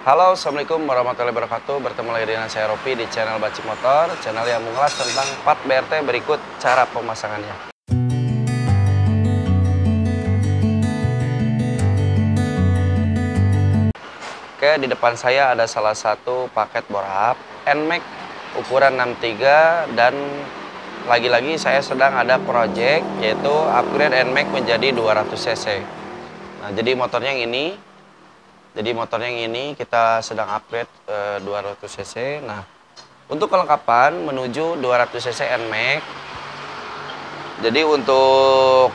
Halo, Assalamualaikum warahmatullahi wabarakatuh. Bertemu lagi dengan saya Ropi di channel Bacik Motor, channel yang mengulas tentang part BRT. Berikut cara pemasangannya. Oke, di depan saya ada salah satu paket bore up NMAX ukuran 63, dan lagi-lagi saya sedang ada project yaitu upgrade NMAX menjadi 200 cc. Nah, jadi motornya yang ini. Kita sedang upgrade 200 cc. Nah, untuk kelengkapan menuju 200 cc NMAX. Jadi untuk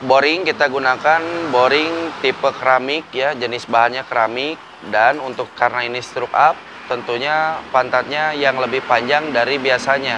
boring kita gunakan boring tipe keramik ya, jenis bahannya keramik, dan untuk karena ini stroke up, tentunya pantatnya yang lebih panjang dari biasanya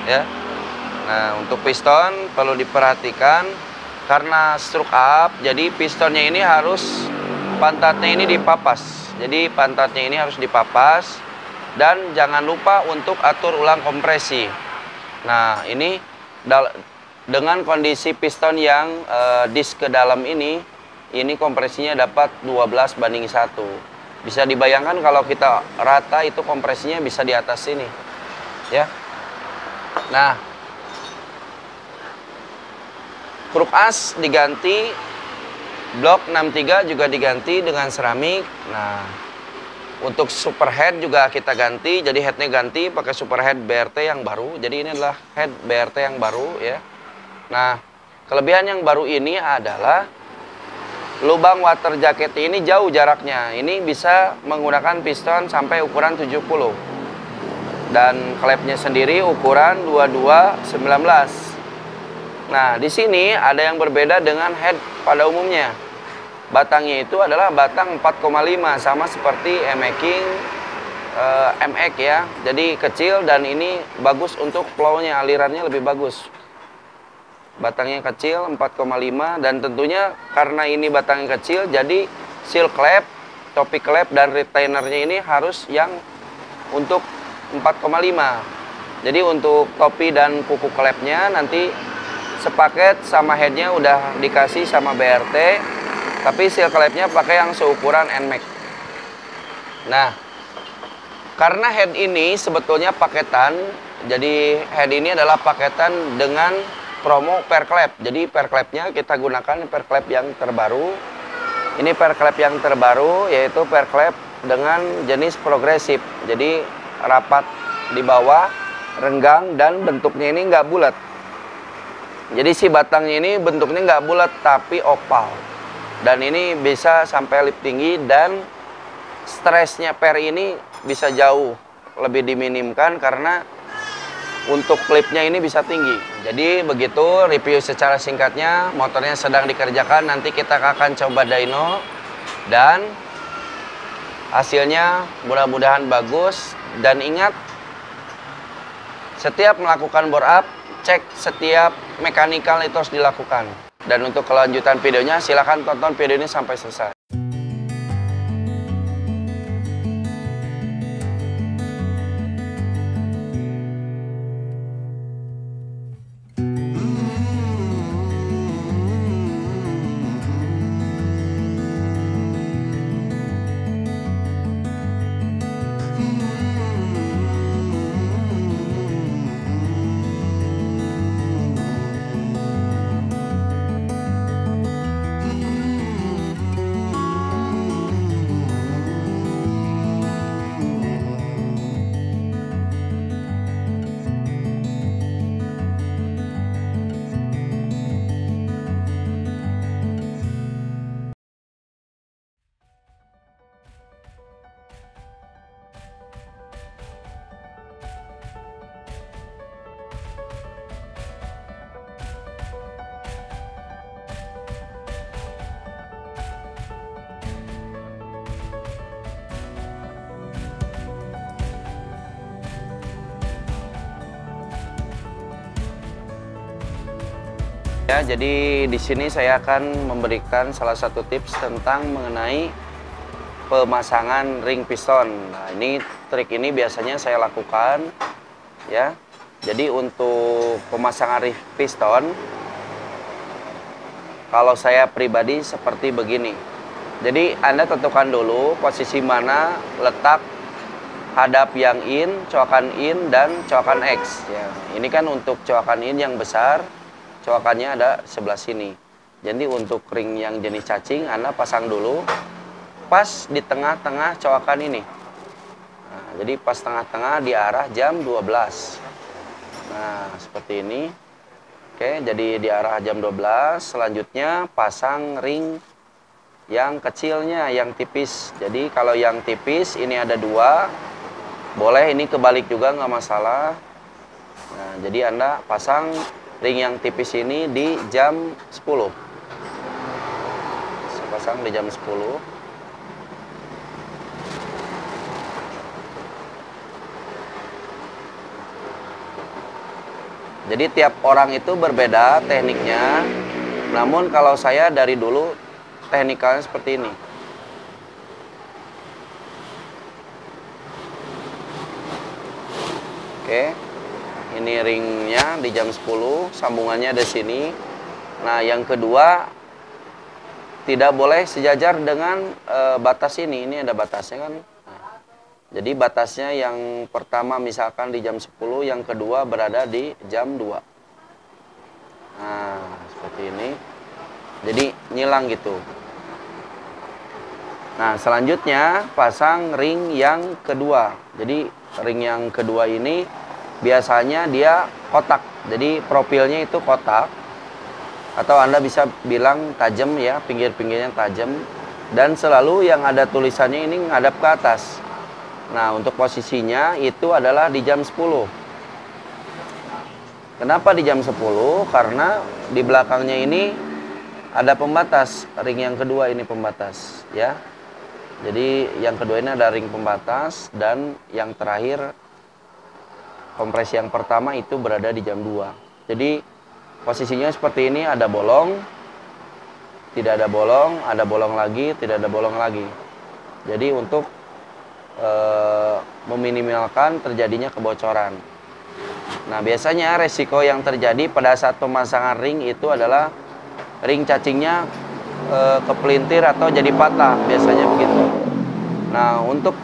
ya. Nah, untuk piston perlu diperhatikan karena stroke up, jadi pistonnya ini harus pantatnya ini dipapas. Jadi pantatnya ini harus dipapas, dan jangan lupa untuk atur ulang kompresi. Nah, ini dengan kondisi piston yang disk ke dalam ini kompresinya dapat 12:1. Bisa dibayangkan kalau kita rata itu kompresinya bisa di atas sini ya. Nah, kruk as diganti, blok 63 juga diganti dengan seramik. Nah, untuk superhead juga kita ganti, jadi headnya ganti pakai superhead BRT yang baru. Jadi ini adalah head BRT yang baru ya. Nah, kelebihan yang baru ini adalah lubang water jacket ini jauh jaraknya. Ini bisa menggunakan piston sampai ukuran 70. Dan klepnya sendiri ukuran 22/19. Nah, di sini ada yang berbeda dengan head pada umumnya. Batangnya itu adalah batang 4,5 sama seperti MX ya. Jadi kecil, dan ini bagus untuk flow-nya, alirannya lebih bagus. Batangnya kecil 4,5, dan tentunya karena ini batangnya kecil, jadi seal klep, topi klep, dan retainernya ini harus yang untuk 4,5. Jadi untuk topi dan kuku klepnya nanti sepaket sama headnya udah dikasih sama BRT, tapi seal klepnya pakai yang seukuran NMAX. Nah, karena head ini sebetulnya paketan, jadi head ini adalah paketan dengan promo per klep. Jadi per klepnya kita gunakan per klep yang terbaru. Ini per klep yang terbaru, yaitu per klep dengan jenis progresif. Jadi rapat di bawah, renggang, dan bentuknya ini nggak bulat. Jadi si batangnya ini bentuknya nggak bulat tapi oval. Dan ini bisa sampai lip tinggi, dan stresnya per ini bisa jauh lebih diminimkan karena untuk klipnya ini bisa tinggi. Jadi begitu review secara singkatnya. Motornya sedang dikerjakan, nanti kita akan coba dyno, dan hasilnya mudah-mudahan bagus. Dan ingat, setiap melakukan bore up, cek setiap mekanikal itu harus dilakukan. Dan untuk kelanjutan videonya silahkan tonton video ini sampai selesai. Ya, jadi di sini saya akan memberikan salah satu tips tentang mengenai pemasangan ring piston. Nah, ini trik ini biasanya saya lakukan ya. Jadi untuk pemasangan ring piston, kalau saya pribadi seperti begini. Jadi Anda tentukan dulu posisi mana letak hadap yang in, coakan in, dan coakan X. Ya, ini kan untuk coakan in yang besar, coakannya ada sebelah sini. Jadi untuk ring yang jenis cacing, Anda pasang dulu pas di tengah-tengah coakan ini. Nah, jadi pas tengah-tengah di arah jam 12. Nah, seperti ini. Oke, jadi di arah jam 12. Selanjutnya pasang ring yang kecilnya, yang tipis. Jadi kalau yang tipis ini ada 2. Boleh ini kebalik juga nggak masalah. Nah, jadi Anda pasang ring yang tipis ini di jam 10. Saya pasang di jam 10. Jadi tiap orang itu berbeda tekniknya. Namun kalau saya dari dulu teknikalnya seperti ini. Oke. Ini ringnya di jam 10, sambungannya di sini. Nah, yang kedua tidak boleh sejajar dengan batas ini. Ini ada batasnya kan. Jadi batasnya yang pertama misalkan di jam 10, yang kedua berada di jam 2. Nah, seperti ini. Jadi nyilang gitu. Nah, selanjutnya pasang ring yang kedua. Jadi ring yang kedua ini biasanya dia kotak. Jadi profilnya itu kotak. Atau Anda bisa bilang tajam ya, pinggir-pinggirnya tajam. Dan selalu yang ada tulisannya ini ngadap ke atas. Nah, untuk posisinya itu adalah di jam 10. Kenapa di jam 10? Karena di belakangnya ini ada pembatas. Ring yang kedua ini pembatas, ya. Jadi yang kedua ini ada ring pembatas, dan yang terakhir kompresi yang pertama itu berada di jam 2. Jadi posisinya seperti ini, ada bolong, tidak ada bolong lagi, tidak ada bolong lagi. Jadi untuk meminimalkan terjadinya kebocoran. Nah, biasanya resiko yang terjadi pada saat pemasangan ring itu adalah ring cacingnya kepelintir atau jadi patah, biasanya begitu. Nah, untuk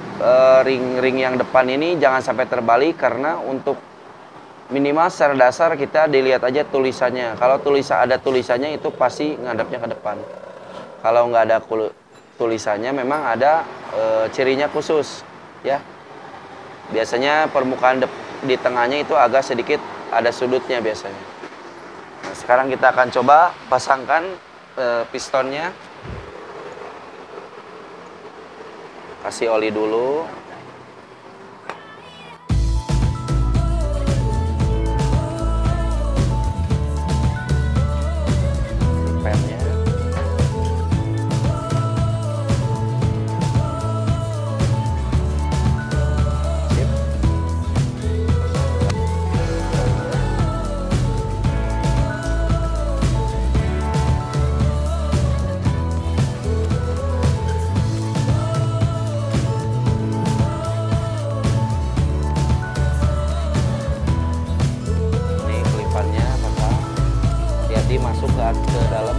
ring-ring yang depan ini jangan sampai terbalik, karena untuk minimal secara dasar kita dilihat aja tulisannya. Kalau ada tulisannya itu pasti ngadapnya ke depan. Kalau nggak ada tulisannya memang ada cirinya khusus, ya. Biasanya permukaan di tengahnya itu agak sedikit ada sudutnya biasanya. Nah, sekarang kita akan coba pasangkan pistonnya. Kasih oli dulu. Pennya. Masuk ke dalam.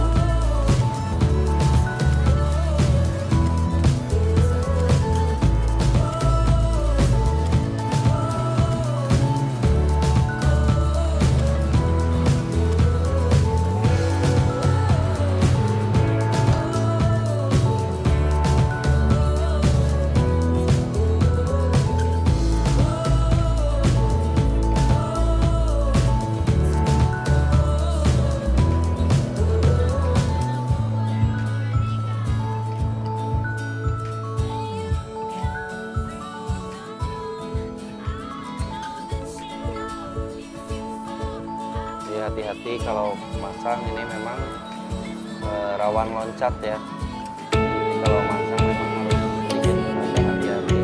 Hati-hati kalau masang ini memang rawan loncat ya. Jadi kalau masang memang harus sedikit agak hati-hati.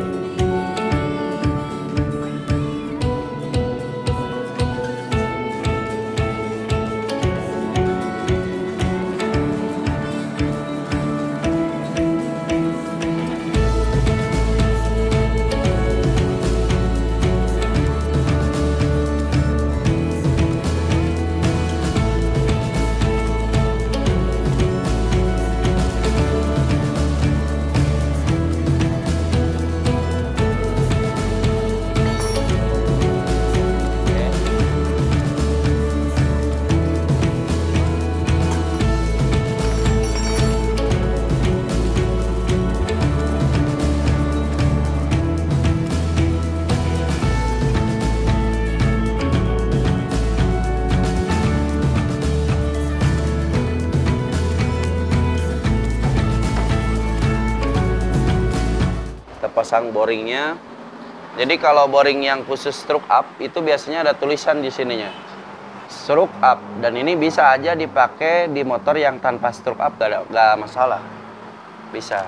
pasang boringnya. Jadi kalau boring yang khusus stroke up itu biasanya ada tulisan di sininya, stroke up, dan ini bisa aja dipakai di motor yang tanpa stroke up, gak masalah, bisa.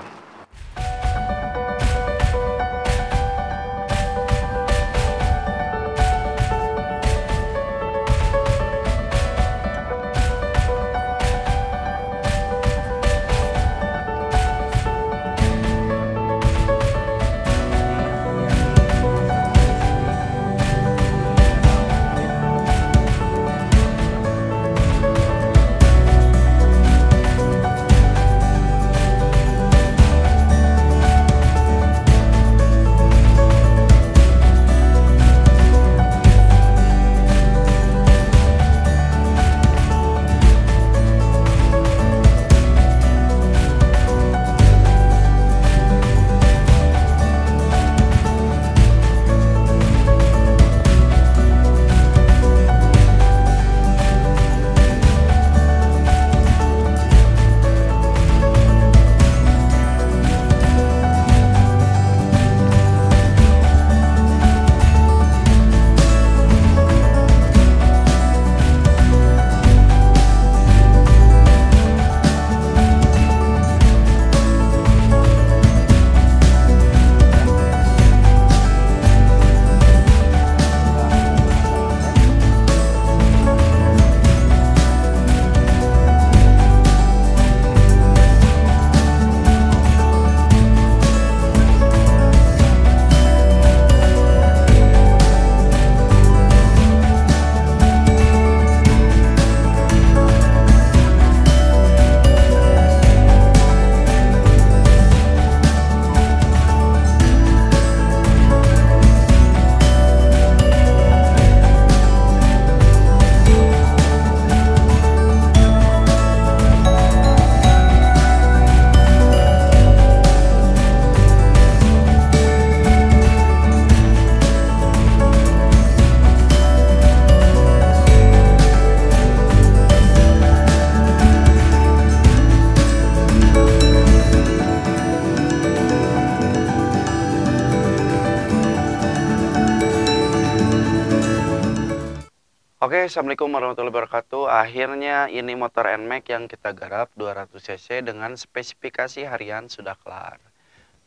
Oke, assalamualaikum warahmatullahi wabarakatuh. Akhirnya ini motor NMAX yang kita garap 200 cc dengan spesifikasi harian sudah kelar.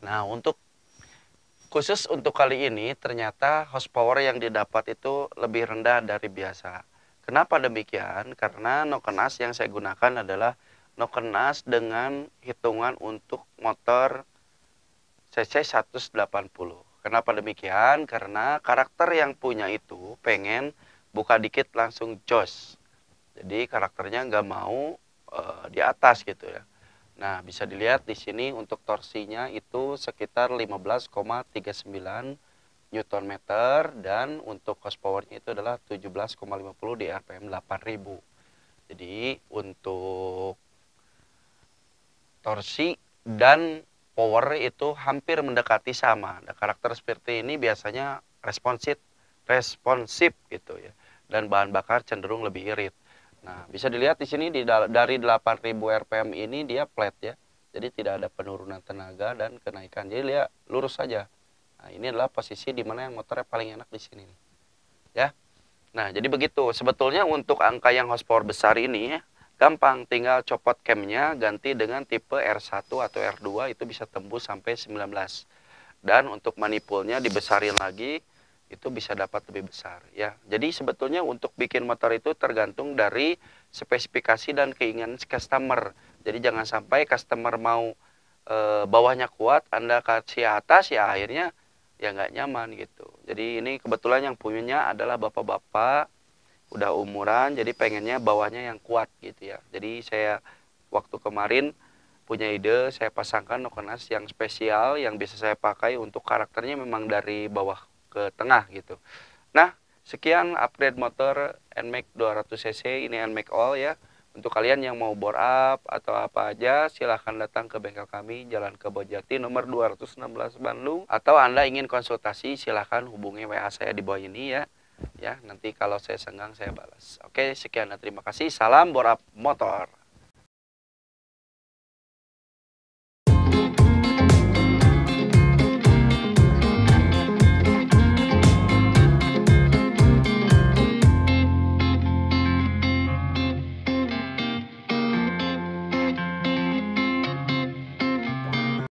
Nah, khusus untuk kali ini ternyata horsepower yang didapat itu lebih rendah dari biasa. Kenapa demikian? Karena nokenas yang saya gunakan adalah nokenas dengan hitungan untuk motor cc 180. Kenapa demikian? Karena karakter yang punya itu pengen buka dikit langsung jos. Jadi karakternya nggak mau di atas gitu ya. Nah, bisa dilihat di sini untuk torsinya itu sekitar 15,39 Nm dan untuk horsepowernya itu adalah 17,50 di RPM 8000. Jadi untuk torsi dan power itu hampir mendekati sama. Nah, karakter seperti ini biasanya responsif gitu ya. Dan bahan bakar cenderung lebih irit. Nah, bisa dilihat di sini dari 8000 rpm ini dia flat ya. Jadi tidak ada penurunan tenaga dan kenaikan. Jadi dia lurus saja. Nah, ini adalah posisi di mana yang motornya paling enak di sini nih. Ya. Nah, jadi begitu. Sebetulnya untuk angka yang horsepower besar ini ya, gampang, tinggal copot camnya ganti dengan tipe R1 atau R2 itu bisa tembus sampai 19. Dan untuk manipulnya dibesarin lagi, itu bisa dapat lebih besar ya. Jadi sebetulnya untuk bikin motor itu tergantung dari spesifikasi dan keinginan customer. Jadi jangan sampai customer mau bawahnya kuat, Anda kasih atas ya akhirnya ya nggak nyaman gitu. Jadi ini kebetulan yang punyanya adalah bapak-bapak udah umuran, jadi pengennya bawahnya yang kuat gitu ya. Jadi saya waktu kemarin punya ide, saya pasangkan nokenas yang spesial yang bisa saya pakai untuk karakternya memang dari bawah ke tengah gitu. Nah, sekian upgrade motor NMAX 200 cc ini NMAX All ya. Untuk kalian yang mau bore up atau apa aja, silahkan datang ke bengkel kami Jalan Kebonjati nomor 216 Bandung. Atau Anda ingin konsultasi, silahkan hubungi WA saya di bawah ini ya. Ya, nanti kalau saya senggang saya balas. Oke, sekian dan terima kasih. Salam bore up motor.